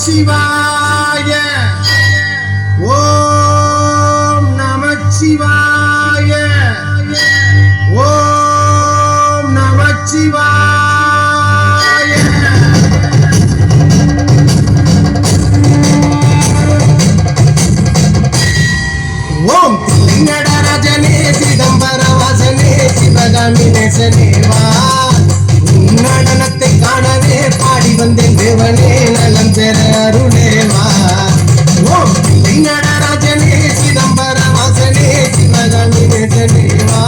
நமச்சிவாய ஓம் நமச்சிவாய ஓம் நமச்சிவாய ஓம் நடராஜனே சிதம்பர வாசனே சிவகாமி நேசனேவா நடனத்தை காணவே பாடி வந்தேன் தேவனே நலம் பெற அருளேவா ஓம் நடராஜனே சிதம்பர வாசனே சிவகாமி நேசனேவா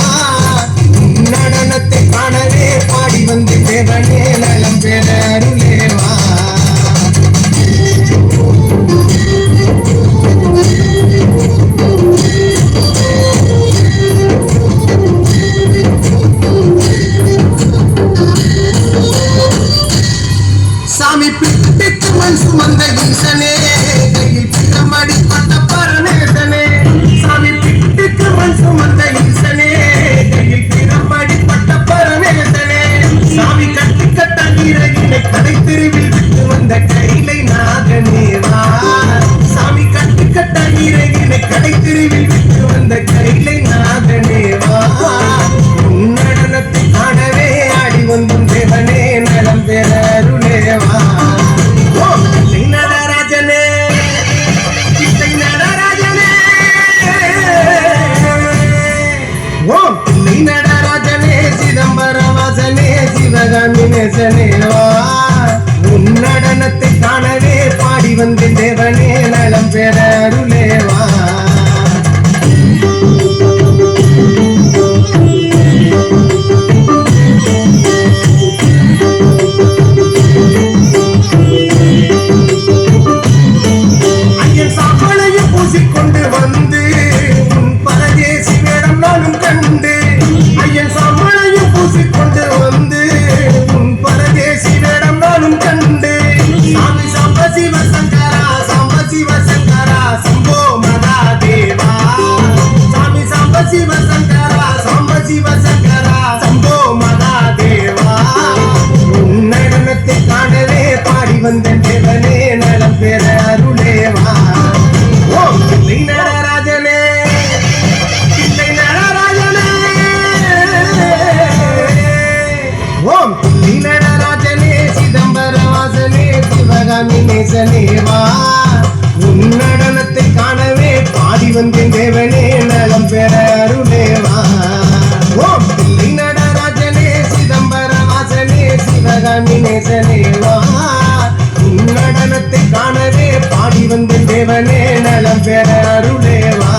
நடனத்தை காணவே பாடி வந்தேன் தேவனே நலம் பெற அருளேவா சாமி பிடித்து மண் சுமந்த ஈசனே கையில் பின்னமடி பட்ட பரமேசனே சாமி பிடித்து மண் சுமந்த ஈசனே கையில் பின்னமடி பட்ட பரமேசனே சாமி கட்டி கட்ட நீரகினை கடை தெருவில் விட்டு வந்த கைலை நாகனேவா சாமி கட்டி கட்ட நீரகினை கடை தெருவில் விட்டு வந்த கைலை நாகனேவா நடனத்தை காணவே ஆடி வந்தும் தேவனே நலம் பெற அருளேவா நடராஜனே கிட்டை நடராஜனே ஓம் பிள்ளை நடராஜனே சிதம்பர வாசனே சிவகாமி நேசனேவா உன் நடனத்தை காணவே பாடி வந்தேன் தேவனே நலம் பெற அருளேவா கொண்டு வந்து உன் பரதேசி வேடம் நானும் கண்டு ஐயன் சாமனையும் பூசிக்கொண்டு வந்து உன் பரதேசி வேடம் நானும் கண்டு சாமி சாம்ப சிவ சங்கரா சாம்ப சிவ சங்கரா சம்போ மதா தேவா சாமி சாம்ப சிவ சங்கரா சாம்ப சிவ சங்கரா சம்போ மதா தேவா உன் நடனத்தை காணவே பாடி வந்தேன் தேவனே நலம் பெற அருளேவா ஓம் பிள்ளை நடராஜனே பிள்ளை நடராஜனே ஓம் பிள்ளை நடராஜனே சிதம்பர வாசனே சிவகாமி நேசனேவா உன் நடனத்தை காணவே பாடி வந்தேன் தேவனே நலம் பெற அருளேவா ஓம் பிள்ளை நடராஜனே சிதம்பர வாசனே சிவகாமி நேசனேவா நடனத்தை காணவே பாடி வந்தேன் தேவனே நலம் பெற அருளேவா